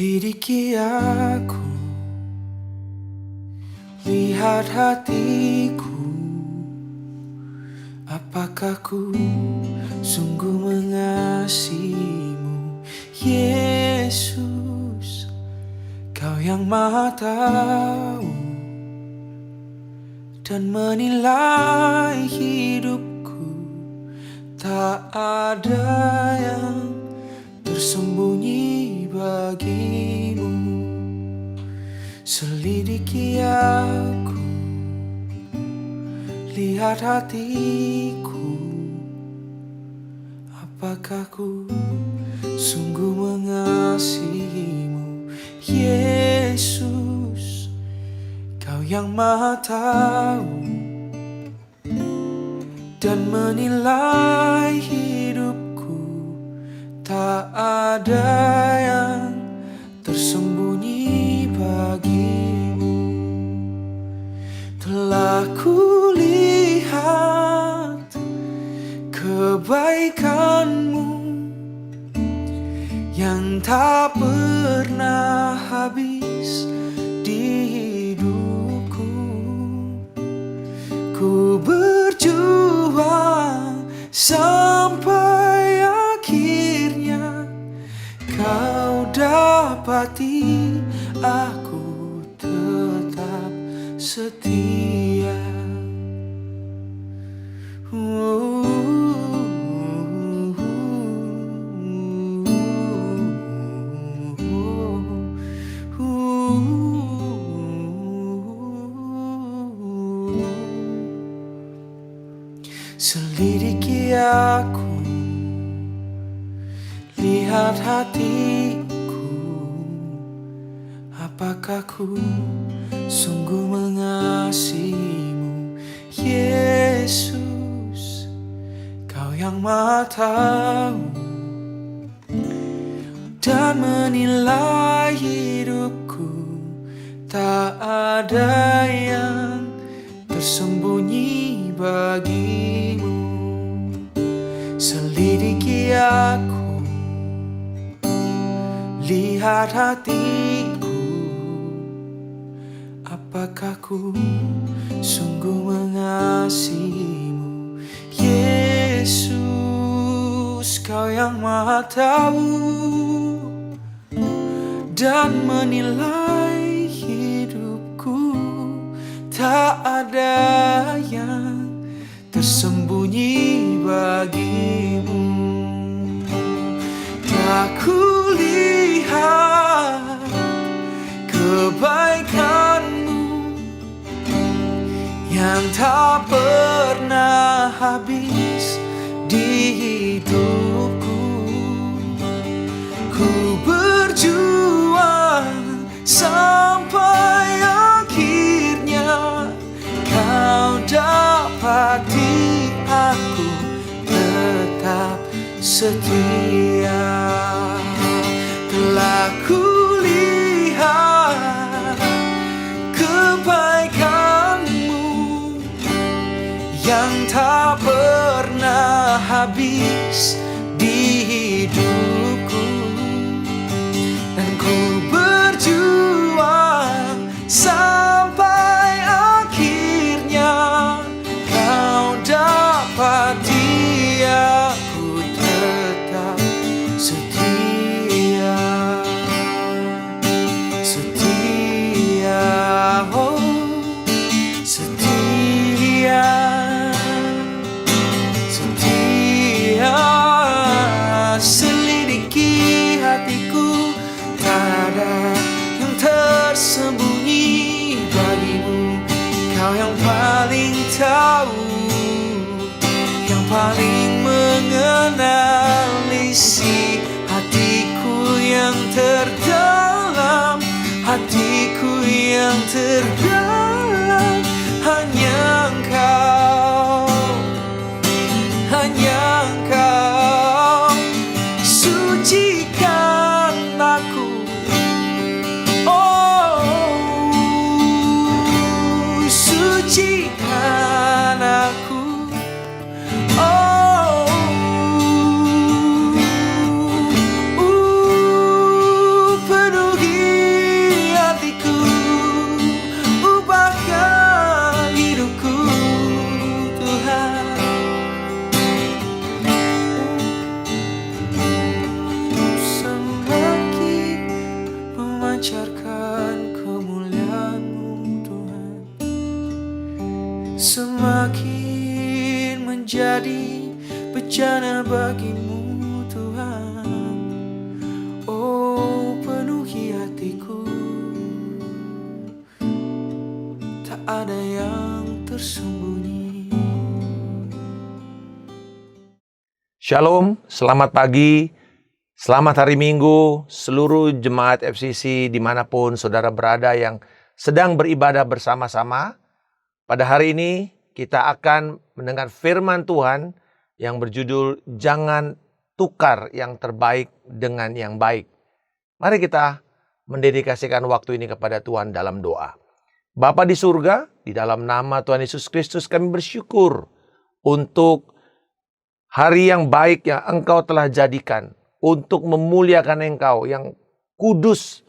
Selidiki aku, lihat hatiku. Apakah ku sungguh mengasihimu, Yesus? Kau yang Maha Tahu dan menilai hidupku. Tak ada yang tersembunyi bagimu. Selidiki aku, lihat hatiku. Apakah ku sungguh mengasihimu, Yesus? Kau yang Maha Tahu dan menilai hidupku. Tak ada yang tersembunyi bagimu. Telah kulihat kebaikanmu yang tak pernah habis di hidupku. Ku berjuang sampai akhirnya kau dapati aku tetap setia. Selidiki aku, lihat hatiku. Apakah ku sungguh mengasihimu, Yesus? Kau yang Maha Tahu dan menilai hidupku. Tak ada yang tersembunyi bagimu. Selidiki aku, lihat hatiku. Apakah ku sungguh mengasihimu, Yesus? Kau yang Maha Tahu dan menilai hidupku. Tak ada yang tersembunyi bagimu. Tak kulihat kebaikanmu yang tak pernah habis di hidupku. Ku berjuang sampai akhirnya kau dapati aku tetap setia. Telah kulihat kebaikanmu yang tak pernah habis di hidupku. Dan ku berjuang sampai akhirnya kau dapati aku tetap setia. Setia, oh setia. Setia. Selidiki hatiku, tak ada yang tersembunyi bagimu. Kau yang paling tahu, yang paling mengenal isi hatiku yang terdalam. Hatiku yang terdalam, hanya Engkau, hanya Engkau. Sucikan aku, sucikan aku, penuhi semakin menjadi bencana bagimu Tuhan. Oh, penuhi hatiku, tak ada yang tersembunyi. Shalom, selamat pagi, selamat hari Minggu, seluruh jemaat FCC dimanapun saudara berada yang sedang beribadah bersama-sama. Pada hari ini kita akan mendengar firman Tuhan yang berjudul Jangan Tukar yang terbaik dengan yang baik. Mari kita mendedikasikan waktu ini kepada Tuhan dalam doa. Bapa di surga, di dalam nama Tuhan Yesus Kristus kami bersyukur untuk hari yang baik yang Engkau telah jadikan untuk memuliakan Engkau yang kudus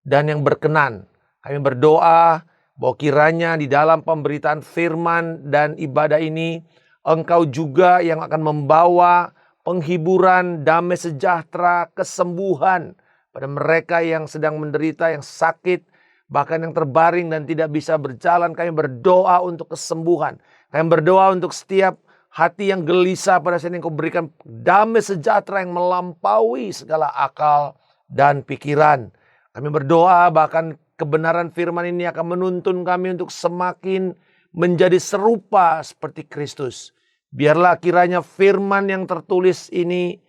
dan yang berkenan. Kami berdoa bahwa kiranya di dalam pemberitaan firman dan ibadah ini, Engkau juga yang akan membawa penghiburan, damai sejahtera, kesembuhan pada mereka yang sedang menderita, yang sakit, bahkan yang terbaring dan tidak bisa berjalan. Kami berdoa untuk kesembuhan. Kami berdoa untuk setiap hati yang gelisah pada saat ini Engkau berikan damai sejahtera yang melampaui segala akal dan pikiran. Kami berdoa bahkan kebenaran firman ini akan menuntun kami untuk semakin menjadi serupa seperti Kristus. Biarlah kiranya firman yang tertulis ini,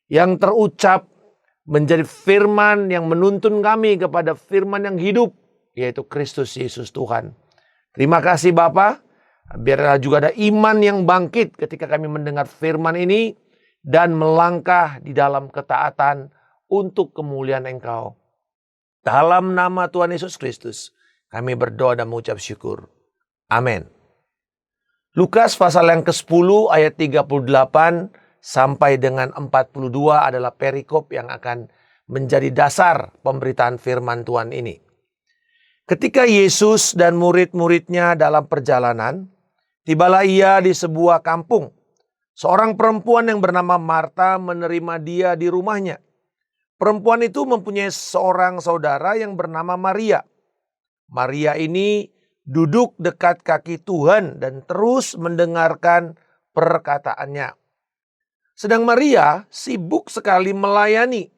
yang terucap, menjadi firman yang menuntun kami kepada firman yang hidup, yaitu Kristus Yesus Tuhan. Terima kasih Bapa. Biarlah juga ada iman yang bangkit ketika kami mendengar firman ini dan melangkah di dalam ketaatan untuk kemuliaan Engkau. Dalam nama Tuhan Yesus Kristus, kami berdoa dan mengucap syukur. Amin. Lukas pasal yang ke-10 ayat 38 sampai dengan 42 adalah perikop yang akan menjadi dasar pemberitaan firman Tuhan ini. Ketika Yesus dan murid-muridnya dalam perjalanan, tibalah ia di sebuah kampung. Seorang perempuan yang bernama Marta menerima dia di rumahnya. Perempuan itu mempunyai seorang saudara yang bernama Maria. Maria ini duduk dekat kaki Tuhan dan terus mendengarkan perkataannya. Sedang Maria sibuk sekali melayani.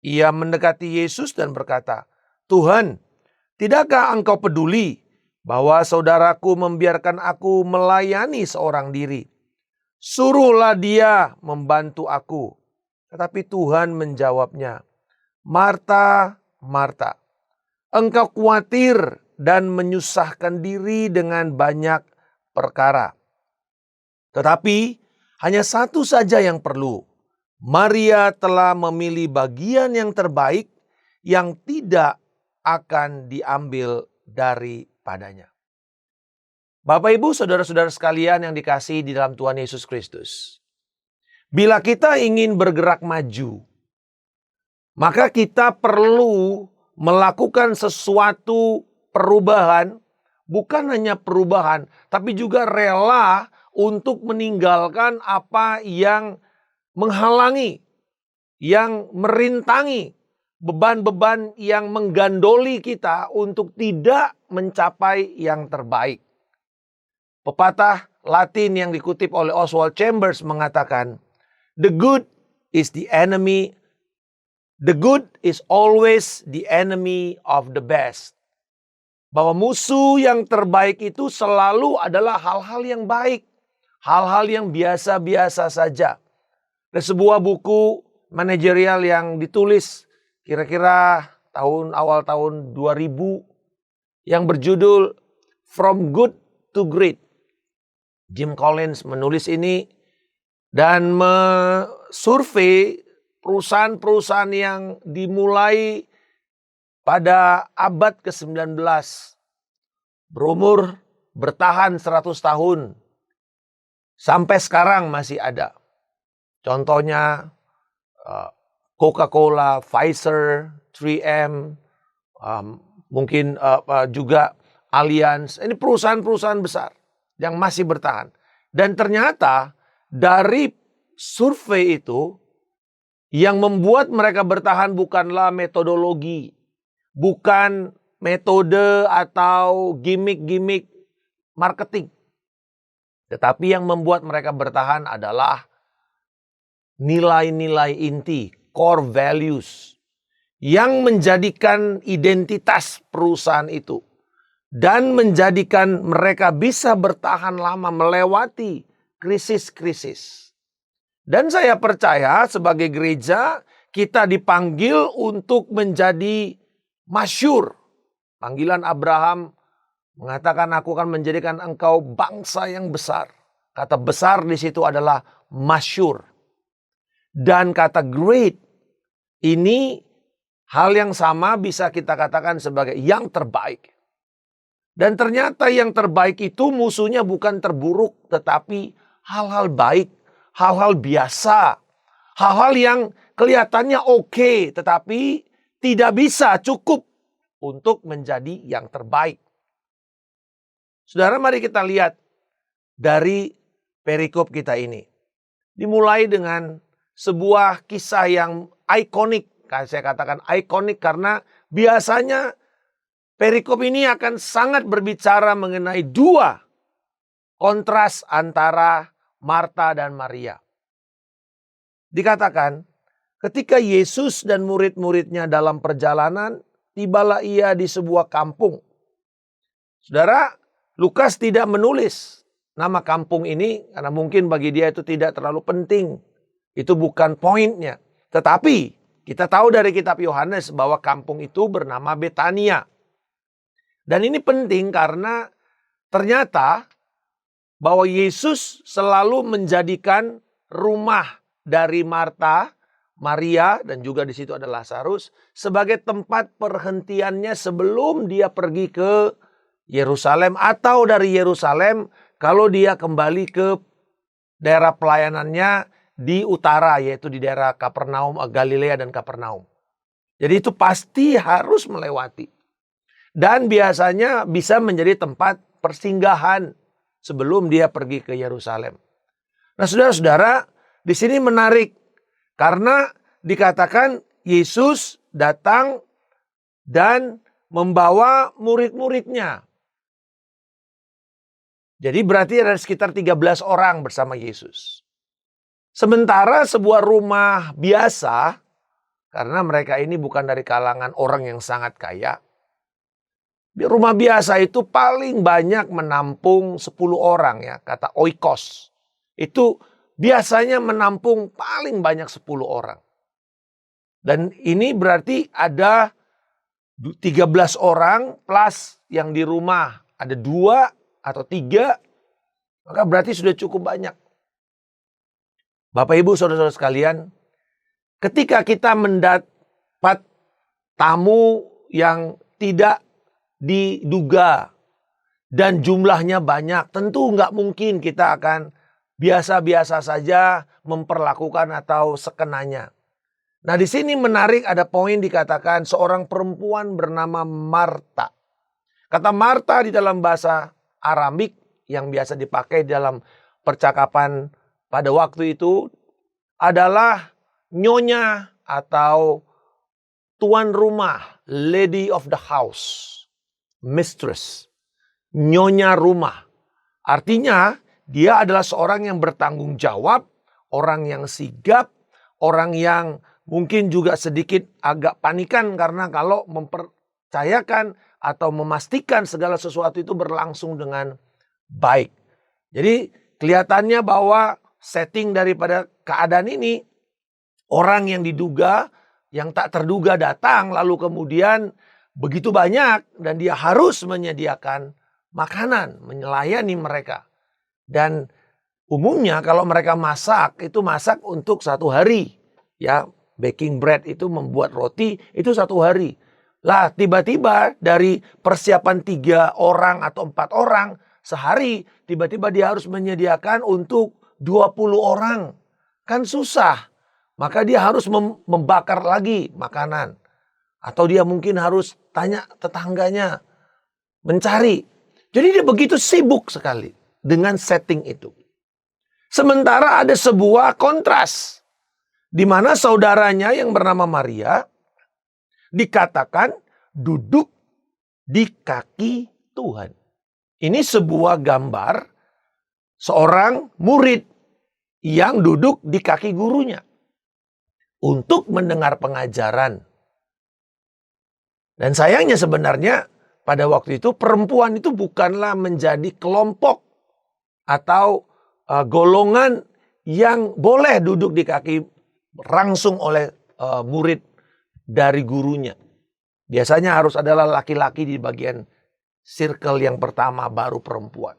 Ia mendekati Yesus dan berkata, "Tuhan, tidakkah Engkau peduli bahwa saudaraku membiarkan aku melayani seorang diri? Suruhlah dia membantu aku." Tetapi Tuhan menjawabnya, "Marta, Marta, engkau khawatir dan menyusahkan diri dengan banyak perkara. Tetapi hanya satu saja yang perlu. Maria telah memilih bagian yang terbaik yang tidak akan diambil daripadanya." Bapak, Ibu, saudara-saudara sekalian yang dikasihi di dalam Tuhan Yesus Kristus. Bila kita ingin bergerak maju, maka kita perlu melakukan sesuatu perubahan, bukan hanya perubahan, tapi juga rela untuk meninggalkan apa yang menghalangi, yang merintangi, beban-beban yang menggandoli kita untuk tidak mencapai yang terbaik. Pepatah Latin yang dikutip oleh Oswald Chambers mengatakan, The good is always the enemy of the best. Bahwa musuh yang terbaik itu selalu adalah hal-hal yang baik. Hal-hal yang biasa-biasa saja. Ada sebuah buku manajerial yang ditulis kira-kira awal tahun 2000 yang berjudul From Good to Great. Jim Collins menulis ini dan mensurvei perusahaan-perusahaan yang dimulai pada abad ke-19. Bertahan 100 tahun. Sampai sekarang masih ada. Contohnya Coca-Cola, Pfizer, 3M, mungkin juga Allianz. Ini perusahaan-perusahaan besar yang masih bertahan. Dan ternyata dari survei itu, yang membuat mereka bertahan bukanlah metodologi, bukan metode atau gimmick-gimmick marketing. Tetapi yang membuat mereka bertahan adalah nilai-nilai inti, core values, yang menjadikan identitas perusahaan itu. Dan menjadikan mereka bisa bertahan lama melewati krisis-krisis. Dan saya percaya sebagai gereja kita dipanggil untuk menjadi masyhur. Panggilan Abraham mengatakan aku akan menjadikan engkau bangsa yang besar. Kata besar di situ adalah masyhur. Dan kata great ini hal yang sama bisa kita katakan sebagai yang terbaik. Dan ternyata yang terbaik itu musuhnya bukan terburuk, tetapi hal-hal baik, hal-hal biasa, hal-hal yang kelihatannya oke, tetapi tidak bisa cukup untuk menjadi yang terbaik. Saudara, mari kita lihat dari perikop kita ini. Dimulai dengan sebuah kisah yang ikonik. Saya katakan ikonik karena biasanya perikop ini akan sangat berbicara mengenai dua kontras antara Marta dan Maria. Dikatakan, ketika Yesus dan murid-muridnya dalam perjalanan, tibalah ia di sebuah kampung. Saudara, Lukas tidak menulis nama kampung ini karena mungkin bagi dia itu tidak terlalu penting. Itu bukan poinnya. Tetapi kita tahu dari kitab Yohanes bahwa kampung itu bernama Betania. Dan ini penting karena ternyata bahwa Yesus selalu menjadikan rumah dari Marta, Maria, dan juga di situ ada Lazarus sebagai tempat perhentiannya sebelum dia pergi ke Yerusalem atau dari Yerusalem kalau dia kembali ke daerah pelayanannya di utara, yaitu di daerah Kapernaum, Galilea dan Kapernaum. Jadi itu pasti harus melewati. Dan biasanya bisa menjadi tempat persinggahan sebelum dia pergi ke Yerusalem. Nah, saudara-saudara, di sini menarik karena dikatakan Yesus datang dan membawa murid-muridnya. Jadi berarti ada sekitar 13 orang bersama Yesus. Sementara sebuah rumah biasa, karena mereka ini bukan dari kalangan orang yang sangat kaya. Di rumah biasa itu paling banyak menampung 10 orang ya, kata oikos. Itu biasanya menampung paling banyak 10 orang. Dan ini berarti ada 13 orang plus yang di rumah ada 2 atau 3, maka berarti sudah cukup banyak. Bapak Ibu saudara-saudara sekalian, ketika kita mendapat tamu yang tidak diduga dan jumlahnya banyak, tentu nggak mungkin kita akan biasa-biasa saja memperlakukan atau sekenanya. Nah, di sini menarik, ada poin dikatakan seorang perempuan bernama Marta. Kata Marta di dalam bahasa Aramik yang biasa dipakai dalam percakapan pada waktu itu adalah nyonya atau tuan rumah, lady of the house. Mistress, nyonya rumah. Artinya dia adalah seorang yang bertanggung jawab, orang yang sigap, orang yang mungkin juga sedikit agak panikan karena kalau mempercayakan atau memastikan segala sesuatu itu berlangsung dengan baik. Jadi kelihatannya bahwa setting daripada keadaan ini, orang yang diduga, yang tak terduga datang lalu kemudian begitu banyak dan dia harus menyediakan makanan, melayani mereka. Dan umumnya kalau mereka masak, itu masak untuk 1 hari. Ya, baking bread itu membuat roti itu 1 hari. Lah tiba-tiba dari persiapan 3 orang atau 4 orang sehari, tiba-tiba dia harus menyediakan untuk 20 orang. Kan susah. Maka dia harus membakar lagi makanan. Atau dia mungkin harus tanya tetangganya, mencari. Jadi dia begitu sibuk sekali dengan setting itu. Sementara ada sebuah kontras. Di mana saudaranya yang bernama Maria dikatakan duduk di kaki Tuhan. Ini sebuah gambar seorang murid yang duduk di kaki gurunya untuk mendengar pengajaran. Dan sayangnya sebenarnya pada waktu itu perempuan itu bukanlah menjadi kelompok atau golongan yang boleh duduk di kaki langsung oleh murid dari gurunya. Biasanya harus adalah laki-laki di bagian circle yang pertama, baru perempuan.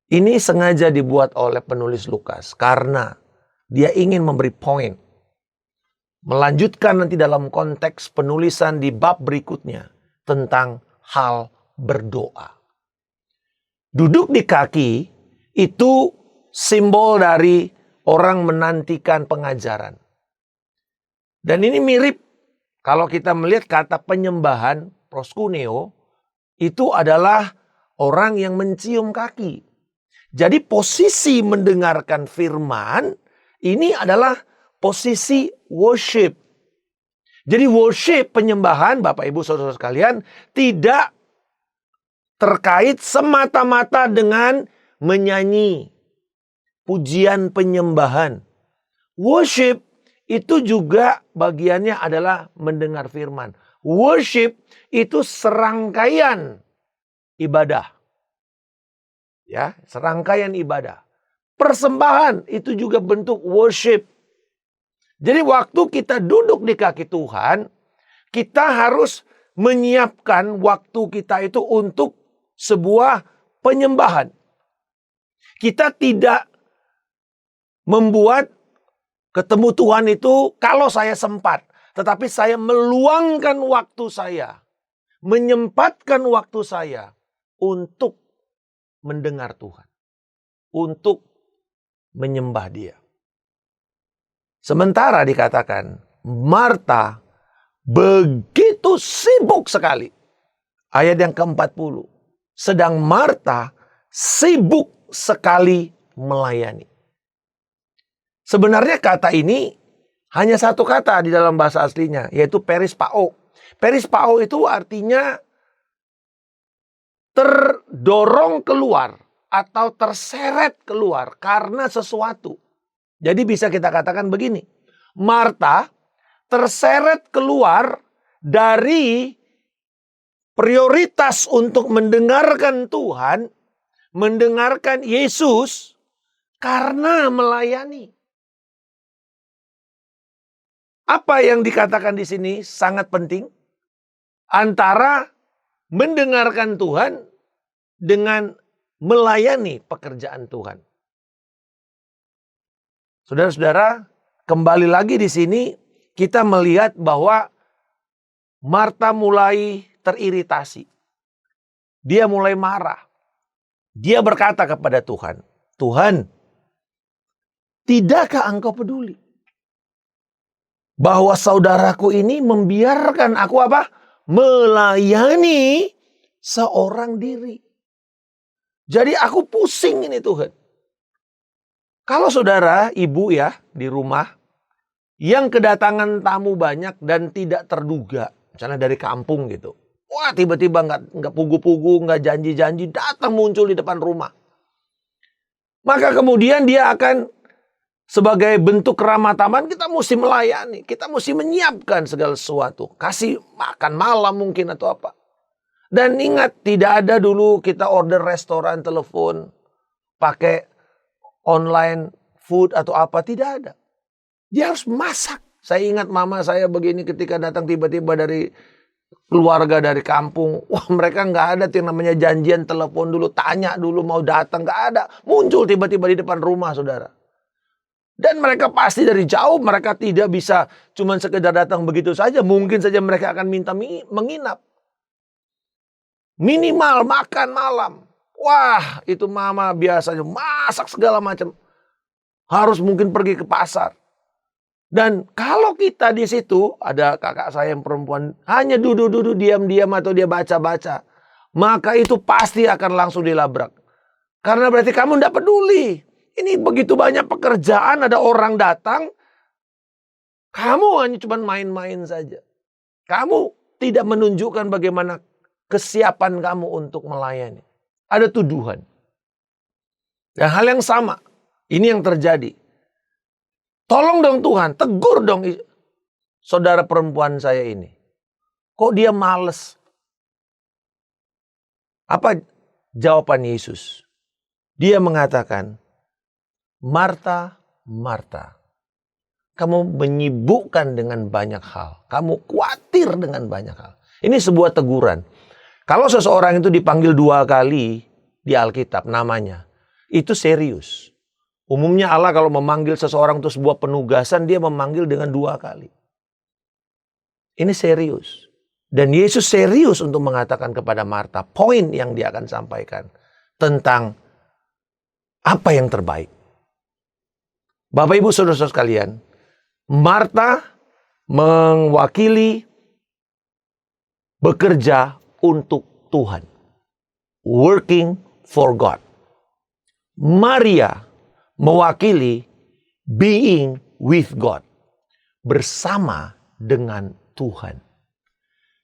Ini sengaja dibuat oleh penulis Lukas karena dia ingin memberi poin. Melanjutkan nanti dalam konteks penulisan di bab berikutnya tentang hal berdoa. Duduk di kaki itu simbol dari orang menantikan pengajaran. Dan ini mirip kalau kita melihat kata penyembahan, proskuneo, itu adalah orang yang mencium kaki. Jadi posisi mendengarkan firman ini adalah posisi worship. Jadi worship, penyembahan, Bapak Ibu Saudara sekalian, tidak terkait semata-mata dengan menyanyi, pujian penyembahan. Worship itu juga bagiannya adalah mendengar firman. Worship itu serangkaian ibadah. Ya, serangkaian ibadah. Persembahan itu juga bentuk worship. Jadi waktu kita duduk di kaki Tuhan, kita harus menyiapkan waktu kita itu untuk sebuah penyembahan. Kita tidak membuat ketemu Tuhan itu kalau saya sempat. Tetapi saya meluangkan waktu saya. Menyempatkan waktu saya untuk mendengar Tuhan. Untuk menyembah Dia. Sementara dikatakan Marta begitu sibuk sekali. Ayat yang ke-40. Sedang Marta sibuk sekali melayani. Sebenarnya kata ini hanya satu kata di dalam bahasa aslinya, yaitu perispao. Perispao itu artinya terdorong keluar atau terseret keluar karena sesuatu. Jadi bisa kita katakan begini, Marta terseret keluar dari prioritas untuk mendengarkan Tuhan, mendengarkan Yesus karena melayani. Apa yang dikatakan di sini sangat penting antara mendengarkan Tuhan dengan melayani pekerjaan Tuhan. Saudara-saudara, kembali lagi di sini kita melihat bahwa Marta mulai teriritasi. Dia mulai marah. Dia berkata kepada Tuhan, Tuhan, tidakkah engkau peduli bahwa saudaraku ini membiarkan aku apa? Melayani seorang diri. Jadi aku pusing ini Tuhan. Kalau saudara, ibu ya di rumah yang kedatangan tamu banyak dan tidak terduga, misalnya dari kampung gitu. Wah, tiba-tiba nggak pugu-pugu, nggak janji-janji, datang muncul di depan rumah. Maka kemudian dia akan sebagai bentuk keramah tamahan kita mesti melayani, kita mesti menyiapkan segala sesuatu, kasih makan malam mungkin atau apa. Dan ingat, tidak ada dulu kita order restoran, telepon, pakai online food atau apa, tidak ada. Dia harus masak. Saya ingat mama saya begini ketika datang tiba-tiba dari keluarga dari kampung. Wah, mereka nggak ada yang namanya janjian telepon dulu, tanya dulu mau datang, nggak ada. Muncul tiba-tiba di depan rumah, saudara. Dan mereka pasti dari jauh, mereka tidak bisa cuma sekedar datang begitu saja. Mungkin saja mereka akan minta menginap. Minimal makan malam. Wah, itu mama biasanya masak segala macam. Harus mungkin pergi ke pasar. Dan kalau kita di situ, ada kakak saya yang perempuan, hanya duduk-duduk diam-diam atau dia baca-baca, maka itu pasti akan langsung dilabrak. Karena berarti kamu tidak peduli. Ini begitu banyak pekerjaan, ada orang datang, kamu hanya cuma main-main saja. Kamu tidak menunjukkan bagaimana kesiapan kamu untuk melayani. Ada tuduhan. Dan hal yang sama, ini yang terjadi. Tolong dong Tuhan, tegur dong saudara perempuan saya ini. Kok dia males? Apa jawaban Yesus? Dia mengatakan, Marta, Marta, kamu menyibukkan dengan banyak hal. Kamu khawatir dengan banyak hal. Ini sebuah teguran. Kalau seseorang itu dipanggil 2 kali di Alkitab namanya, itu serius. Umumnya Allah kalau memanggil seseorang untuk sebuah penugasan, dia memanggil dengan 2 kali. Ini serius. Dan Yesus serius untuk mengatakan kepada Marta, poin yang dia akan sampaikan tentang apa yang terbaik. Bapak Ibu Saudara-saudara sekalian, Marta mewakili bekerja untuk Tuhan. Working for God. Maria mewakili being with God. Bersama dengan Tuhan.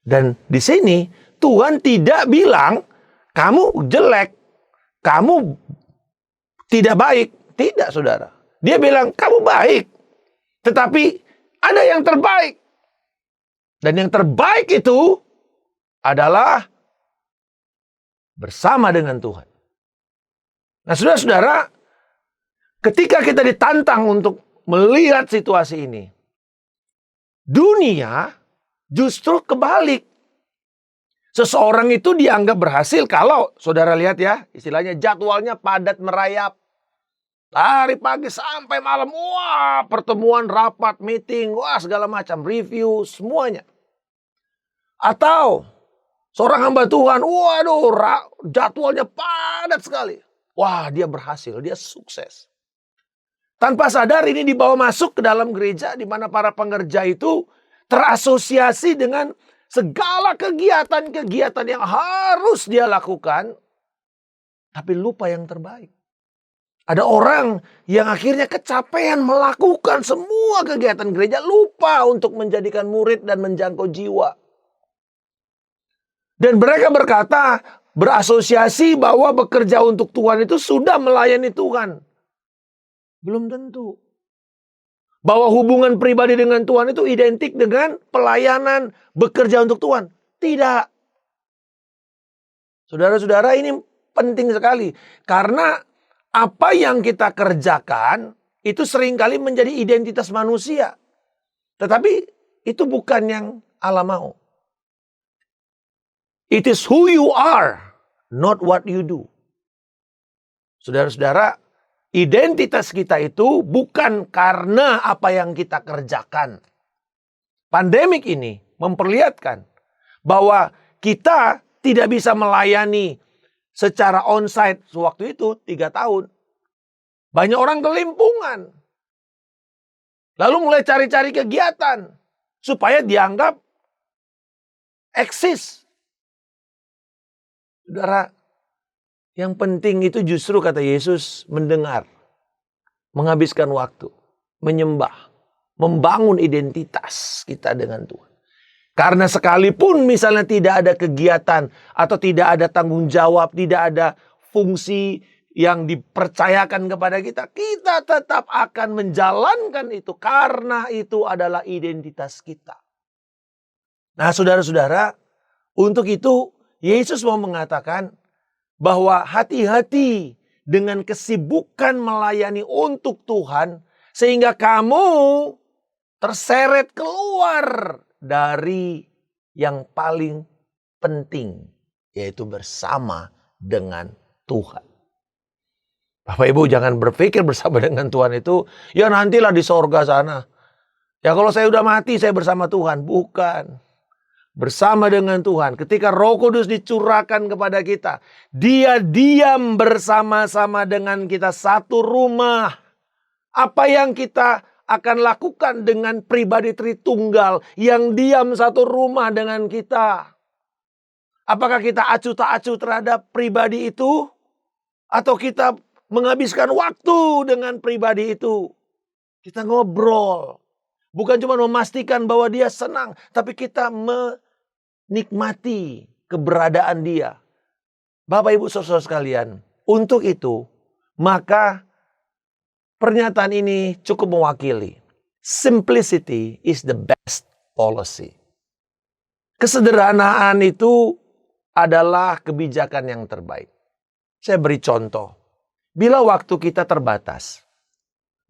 Dan di sini Tuhan tidak bilang kamu jelek, kamu tidak baik. Tidak, saudara. Dia bilang kamu baik, tetapi ada yang terbaik. Dan yang terbaik itu adalah bersama dengan Tuhan. Nah, saudara-saudara, ketika kita ditantang untuk melihat situasi ini, dunia justru kebalik. Seseorang itu dianggap berhasil kalau, saudara lihat ya, istilahnya jadwalnya padat merayap. Dari pagi sampai malam, wah, pertemuan, rapat, meeting, wah, segala macam, review, semuanya. Atau seorang hamba Tuhan, waduh, jadwalnya padat sekali. Wah, dia berhasil, dia sukses. Tanpa sadar ini dibawa masuk ke dalam gereja di mana para pengerja itu terasosiasi dengan segala kegiatan-kegiatan yang harus dia lakukan, tapi lupa yang terbaik. Ada orang yang akhirnya kecapean melakukan semua kegiatan gereja, lupa untuk menjadikan murid dan menjangkau jiwa. Dan mereka berkata, berasosiasi bahwa bekerja untuk Tuhan itu sudah melayani Tuhan. Belum tentu. Bahwa hubungan pribadi dengan Tuhan itu identik dengan pelayanan bekerja untuk Tuhan. Tidak. Saudara-saudara, ini penting sekali. Karena apa yang kita kerjakan itu seringkali menjadi identitas manusia. Tetapi itu bukan yang Allah mau. It is who you are, not what you do. Saudara-saudara, identitas kita itu bukan karena apa yang kita kerjakan. Pandemik ini memperlihatkan bahwa kita tidak bisa melayani secara onsite sewaktu itu 3 tahun. Banyak orang kelimpungan. Lalu mulai cari-cari kegiatan supaya dianggap eksis. Saudara, yang penting itu justru kata Yesus mendengar, menghabiskan waktu, menyembah, membangun identitas kita dengan Tuhan. Karena sekalipun misalnya tidak ada kegiatan atau tidak ada tanggung jawab, tidak ada fungsi yang dipercayakan kepada kita, kita tetap akan menjalankan itu karena itu adalah identitas kita. Nah, saudara-saudara, untuk itu Yesus mau mengatakan bahwa hati-hati dengan kesibukan melayani untuk Tuhan sehingga kamu terseret keluar dari yang paling penting, yaitu bersama dengan Tuhan. Bapak Ibu jangan berpikir bersama dengan Tuhan itu, ya nantilah di sorga sana. Ya kalau saya udah mati saya bersama Tuhan. Bukan. Bersama dengan Tuhan. Ketika Roh Kudus dicurahkan kepada kita, Dia diam bersama-sama dengan kita satu rumah. Apa yang kita akan lakukan dengan pribadi Tritunggal yang diam satu rumah dengan kita? Apakah kita acuh tak acuh terhadap pribadi itu? Atau kita menghabiskan waktu dengan pribadi itu? Kita ngobrol. Bukan cuma memastikan bahwa dia senang, tapi kita menikmati keberadaan dia. Bapak Ibu saudara sekalian, untuk itu Maka pernyataan ini cukup mewakili. Simplicity is the best policy. Kesederhanaan itu adalah kebijakan yang terbaik. Saya beri contoh. Bila waktu kita terbatas,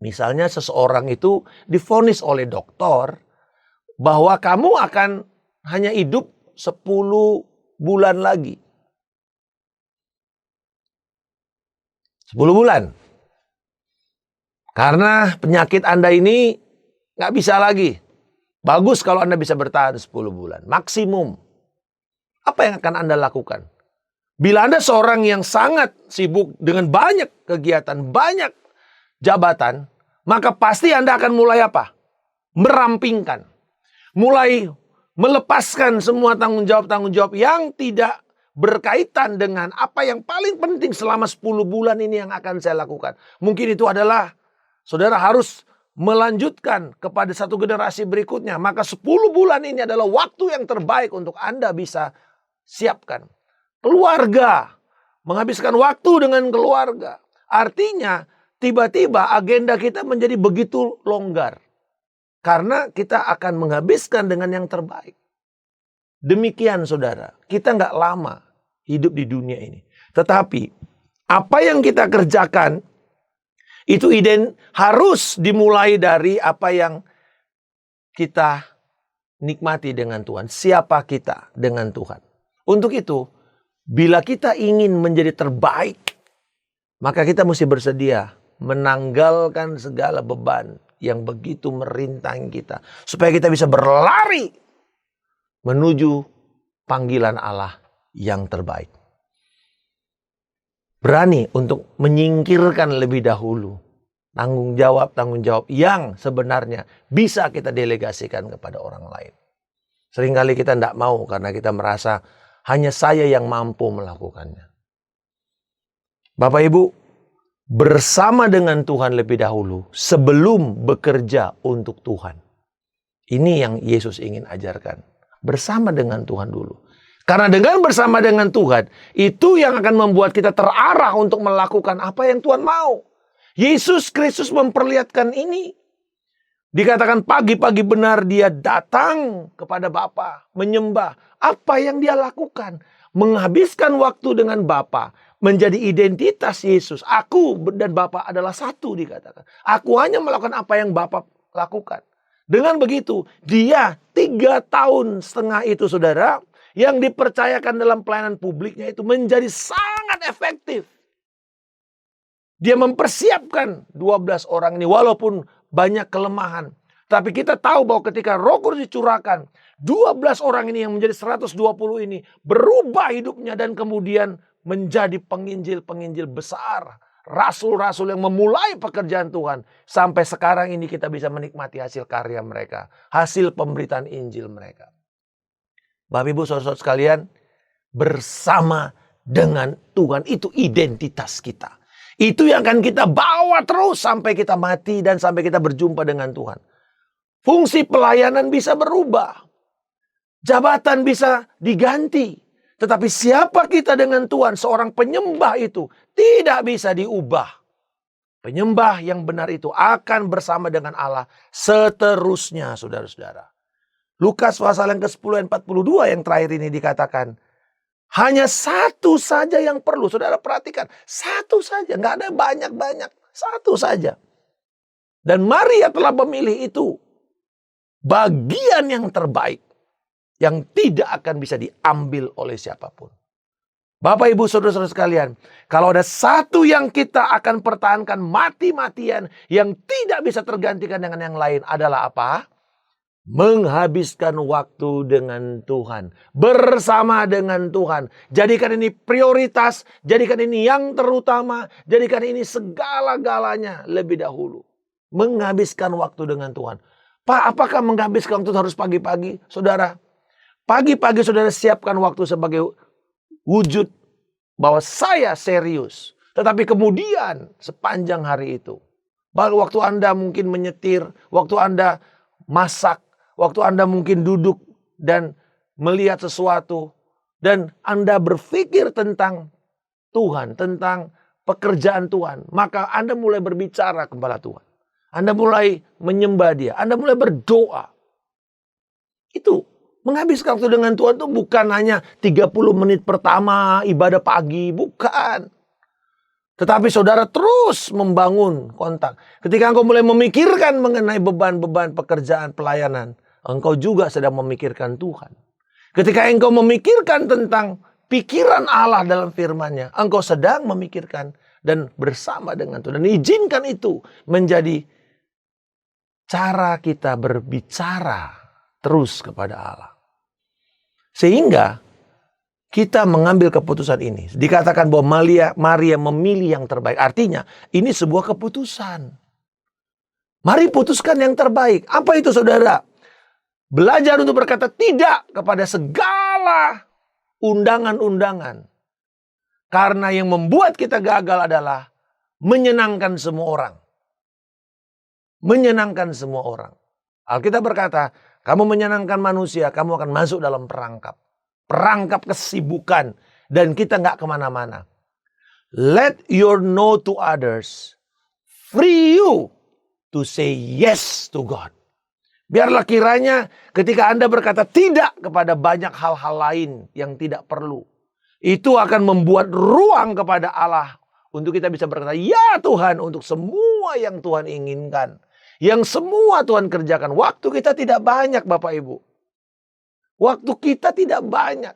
misalnya seseorang itu divonis oleh dokter bahwa kamu akan hanya hidup 10 bulan lagi. 10 bulan. Karena penyakit Anda ini nggak bisa lagi. Bagus kalau Anda bisa bertahan 10 bulan. Maksimum. Apa yang akan Anda lakukan? Bila Anda seorang yang sangat sibuk dengan banyak kegiatan, banyak jabatan, maka pasti Anda akan mulai apa? Merampingkan. Mulai melepaskan semua tanggung jawab yang tidak berkaitan dengan apa yang paling penting selama 10 bulan ini yang akan saya lakukan. Mungkin itu adalah saudara harus melanjutkan kepada satu generasi berikutnya. Maka 10 bulan ini adalah waktu yang terbaik untuk Anda bisa siapkan. Keluarga, menghabiskan waktu dengan keluarga. Artinya tiba-tiba agenda kita menjadi begitu longgar. Karena kita akan menghabiskan dengan yang terbaik. Demikian saudara, kita nggak lama hidup di dunia ini. Tetapi apa yang kita kerjakan itu harus dimulai dari apa yang kita nikmati dengan Tuhan. Siapa kita dengan Tuhan. Untuk itu, bila kita ingin menjadi terbaik, maka kita mesti bersedia menanggalkan segala beban yang begitu merintangi kita. Supaya kita bisa berlari menuju panggilan Allah yang terbaik. Berani untuk menyingkirkan lebih dahulu tanggung jawab yang sebenarnya bisa kita delegasikan kepada orang lain. Seringkali kita tidak mau karena kita merasa hanya saya yang mampu melakukannya. Bapak Ibu, bersama dengan Tuhan lebih dahulu sebelum bekerja untuk Tuhan. Ini yang Yesus ingin ajarkan. Bersama dengan Tuhan dulu. Karena dengan bersama dengan Tuhan, itu yang akan membuat kita terarah untuk melakukan apa yang Tuhan mau. Yesus Kristus memperlihatkan ini. Dikatakan pagi-pagi benar dia datang kepada Bapa, menyembah. Apa yang dia lakukan? Menghabiskan waktu dengan Bapa, menjadi identitas Yesus. Aku dan Bapa adalah satu dikatakan. Aku hanya melakukan apa yang Bapa lakukan. Dengan begitu, dia 3,5 tahun itu saudara, yang dipercayakan dalam pelayanan publiknya itu menjadi sangat efektif. Dia mempersiapkan 12 orang ini walaupun banyak kelemahan. Tapi kita tahu bahwa ketika Roh Kudus dicurahkan, 12 orang ini yang menjadi 120 ini berubah hidupnya dan kemudian menjadi penginjil-penginjil besar. Rasul-rasul yang memulai pekerjaan Tuhan. Sampai sekarang ini kita bisa menikmati hasil karya mereka. Hasil pemberitaan Injil mereka. Bapak Ibu saudara-saudara sekalian, bersama dengan Tuhan itu identitas kita. Itu yang akan kita bawa terus sampai kita mati dan sampai kita berjumpa dengan Tuhan. Fungsi pelayanan bisa berubah. Jabatan bisa diganti. Tetapi siapa kita dengan Tuhan, seorang penyembah itu tidak bisa diubah. Penyembah yang benar itu akan bersama dengan Allah seterusnya saudara-saudara. Lukas pasal yang ke-10 ayat 42 yang terakhir ini dikatakan. Hanya satu saja yang perlu. Saudara perhatikan. Satu saja. Nggak ada banyak-banyak. Satu saja. Dan Maria telah memilih itu. Bagian yang terbaik. Yang tidak akan bisa diambil oleh siapapun. Bapak Ibu saudara-saudara sekalian. Kalau ada satu yang kita akan pertahankan mati-matian. Yang tidak bisa tergantikan dengan yang lain adalah apa? Menghabiskan waktu dengan Tuhan. Bersama dengan Tuhan. Jadikan ini prioritas. Jadikan ini yang terutama. Jadikan ini segala-galanya lebih dahulu. Menghabiskan waktu dengan Tuhan. Pak, apakah menghabiskan waktu harus pagi-pagi? Saudara, pagi-pagi saudara siapkan waktu sebagai wujud bahwa saya serius. Tetapi kemudian sepanjang hari itu. Waktu Anda mungkin menyetir. Waktu Anda masak. Waktu Anda mungkin duduk dan melihat sesuatu. Dan Anda berpikir tentang Tuhan. Tentang pekerjaan Tuhan, maka Anda mulai berbicara kepada Tuhan. Anda mulai menyembah Dia, Anda mulai berdoa. Itu menghabiskan waktu dengan Tuhan itu bukan hanya 30 menit pertama ibadah pagi, bukan. Tetapi saudara terus membangun kontak. Ketika engkau mulai memikirkan mengenai beban-beban pekerjaan pelayanan, engkau juga sedang memikirkan Tuhan. Ketika engkau memikirkan tentang pikiran Allah dalam firman-Nya, engkau sedang memikirkan dan bersama dengan Tuhan. Dan izinkan itu menjadi cara kita berbicara terus kepada Allah. Sehingga kita mengambil keputusan ini. Dikatakan bahwa Maria memilih yang terbaik. Artinya ini sebuah keputusan. Mari putuskan yang terbaik. Apa itu saudara? Belajar untuk berkata tidak kepada segala undangan-undangan. Karena yang membuat kita gagal adalah menyenangkan semua orang. Menyenangkan semua orang. Alkitab berkata, kamu menyenangkan manusia, kamu akan masuk dalam perangkap. Perangkap kesibukan. Dan kita nggak kemana-mana. Let your no to others free you to say yes to God. Biarlah kiranya ketika Anda berkata tidak kepada banyak hal-hal lain yang tidak perlu. Itu akan membuat ruang kepada Allah untuk kita bisa berkata, ya Tuhan, untuk semua yang Tuhan inginkan. Yang semua Tuhan kerjakan. Waktu kita tidak banyak Bapak Ibu. Waktu kita tidak banyak.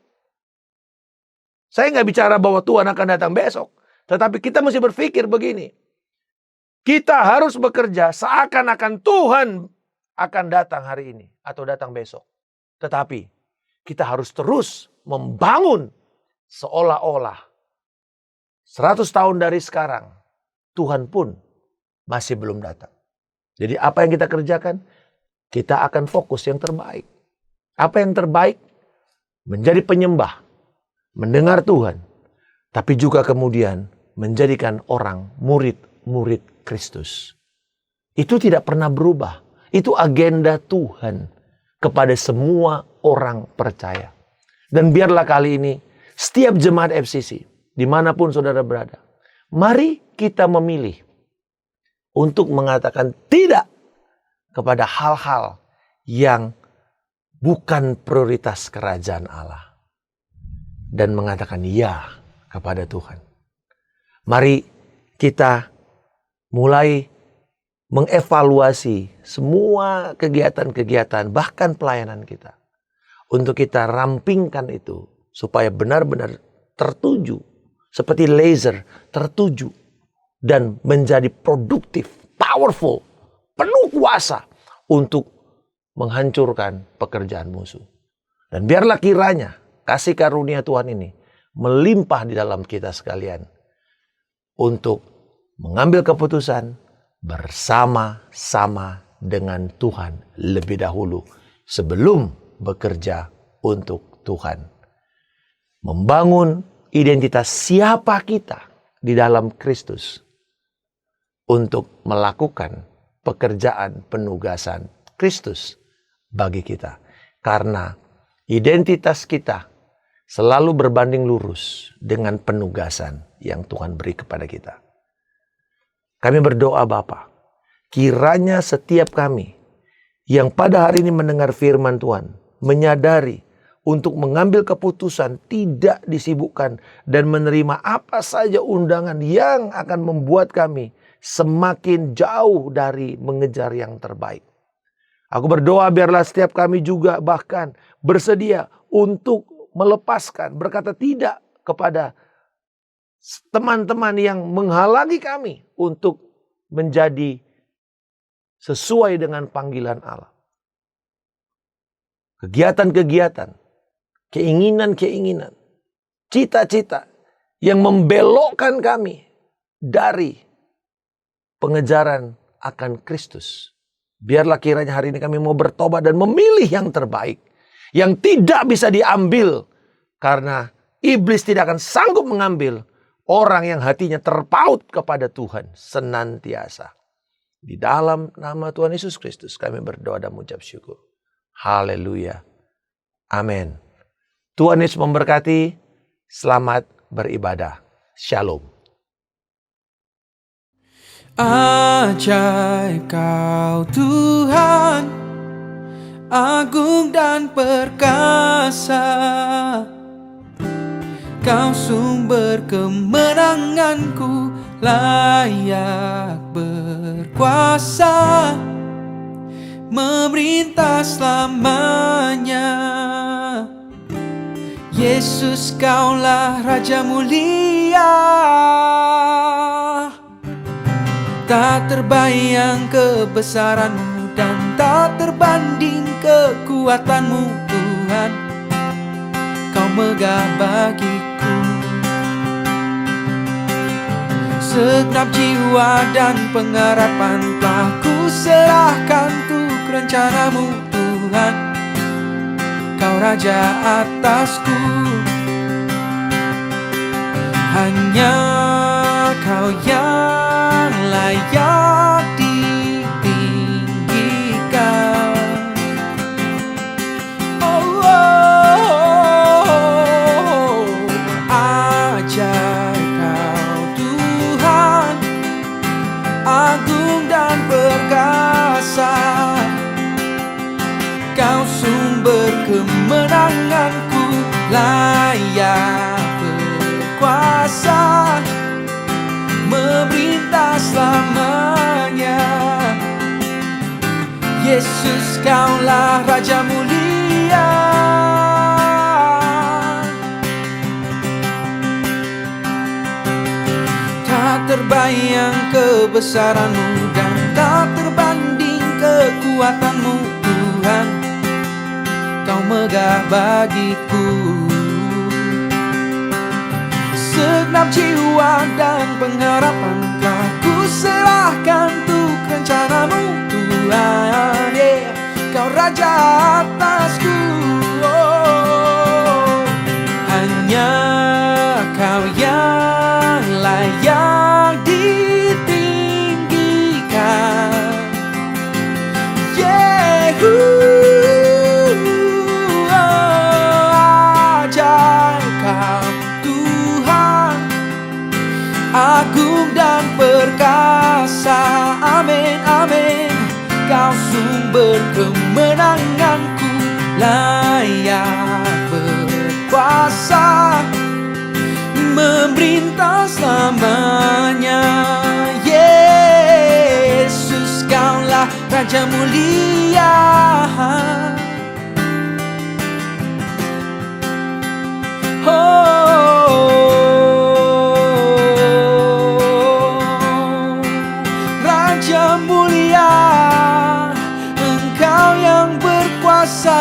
Saya nggak bicara bahwa Tuhan akan datang besok. Tetapi kita mesti berpikir begini. Kita harus bekerja seakan-akan Tuhan akan datang hari ini. Atau datang besok. Tetapi kita harus terus membangun seolah-olah 100 tahun dari sekarang Tuhan pun masih belum datang. Jadi apa yang kita kerjakan? Kita akan fokus yang terbaik. Apa yang terbaik? Menjadi penyembah, mendengar Tuhan, tapi juga kemudian menjadikan orang murid-murid Kristus. Itu tidak pernah berubah. Itu agenda Tuhan kepada semua orang percaya. Dan biarlah kali ini setiap jemaat FCC, dimanapun saudara berada, mari kita memilih untuk mengatakan tidak kepada hal-hal yang bukan prioritas kerajaan Allah. Dan mengatakan ya kepada Tuhan. Mari kita mulai mengevaluasi semua kegiatan-kegiatan, bahkan pelayanan kita. Untuk kita rampingkan itu supaya benar-benar tertuju. Seperti laser tertuju. Dan menjadi produktif, powerful, penuh kuasa untuk menghancurkan pekerjaan musuh. Dan biarlah kiranya kasih karunia Tuhan ini melimpah di dalam kita sekalian. Untuk mengambil keputusan bersama-sama dengan Tuhan lebih dahulu. Sebelum bekerja untuk Tuhan. Membangun identitas siapa kita di dalam Kristus. Untuk melakukan pekerjaan penugasan Kristus bagi kita. Karena identitas kita selalu berbanding lurus dengan penugasan yang Tuhan beri kepada kita. Kami berdoa Bapa, kiranya setiap kami yang pada hari ini mendengar firman Tuhan, menyadari untuk mengambil keputusan tidak disibukkan dan menerima apa saja undangan yang akan membuat kami semakin jauh dari mengejar yang terbaik. Aku berdoa biarlah setiap kami juga bahkan bersedia untuk melepaskan, berkata tidak kepada teman-teman yang menghalangi kami untuk menjadi sesuai dengan panggilan Allah. Kegiatan-kegiatan, keinginan-keinginan, cita-cita yang membelokkan kami dari pengejaran akan Kristus. Biarlah kiranya hari ini kami mau bertobat dan memilih yang terbaik. Yang tidak bisa diambil. Karena iblis tidak akan sanggup mengambil orang yang hatinya terpaut kepada Tuhan senantiasa. Di dalam nama Tuhan Yesus Kristus kami berdoa dan mengucap syukur. Haleluya. Amin. Tuhan Yesus memberkati. Selamat beribadah. Shalom. Ajaib Kau Tuhan, agung dan perkasa. Kau sumber kemenanganku, layak berkuasa, memerintah selamanya. Yesus, Kaulah Raja mulia, tak terbayang kebesaran-Mu dan tak terbanding kekuatan-Mu, Tuhan. Kau megah bagiku. Segenap jiwa dan pengharapan telah ku serahkan untuk rencana-Mu, Tuhan. Kau Raja atasku. Hanya Kau yang layak ditinggikan. Oh, ajaib Kau Tuhan, agung dan perkasa. Kau sumber kemenanganku, layak berkuasa, memerintah selamanya. Yesus, Kaulah Raja mulia, tak terbayang kebesaran-Mu dan tak terbanding kekuatan-Mu, Tuhan. Kau megah bagiku. Segenap jiwa dan pengharapan telah ku serahkan untuk rencana-Mu, Tuhan. Yeah. Kau Raja atasku. Oh, hanya Kau yang layak ditinggikan. Yeah. Ajaib Kau Tuhan, agung dan perkasa. Amin, amin. Kau sumber kemenanganku, layak berkuasa, memerintah selamanya. Yesus, Kaulah Raja mulia, Raja mulia, Engkau yang berkuasa,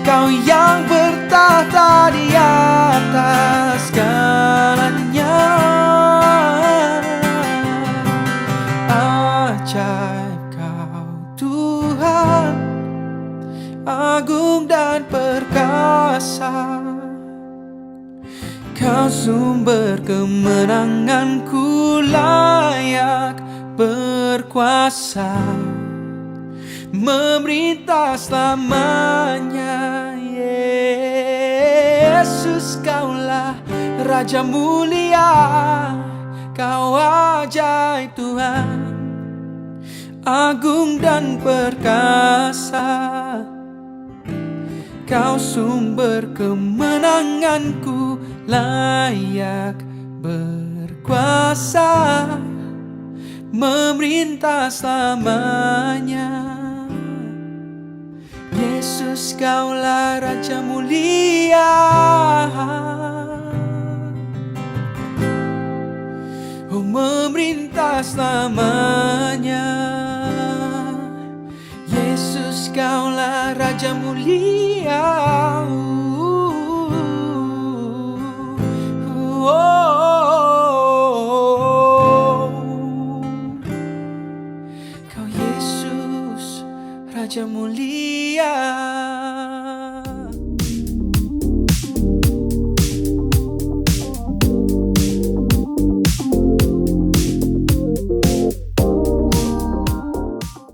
Kau yang bertahta di atas segalanya. Ajaib Kau Tuhan, agung dan perkasa. Kau sumber kemenanganku, layak berkuasa, memerintah selamanya. Yesus, Kaulah Raja mulia, Kau ajaib Tuhan, agung dan perkasa. Kau sumber kemenanganku, layak berkuasa, memerintah selamanya. Yesus, Kaulah Raja mulia, oh memerintah selamanya. Yesus, Kaulah Raja mulia, Kau Yesus, Raja mulia.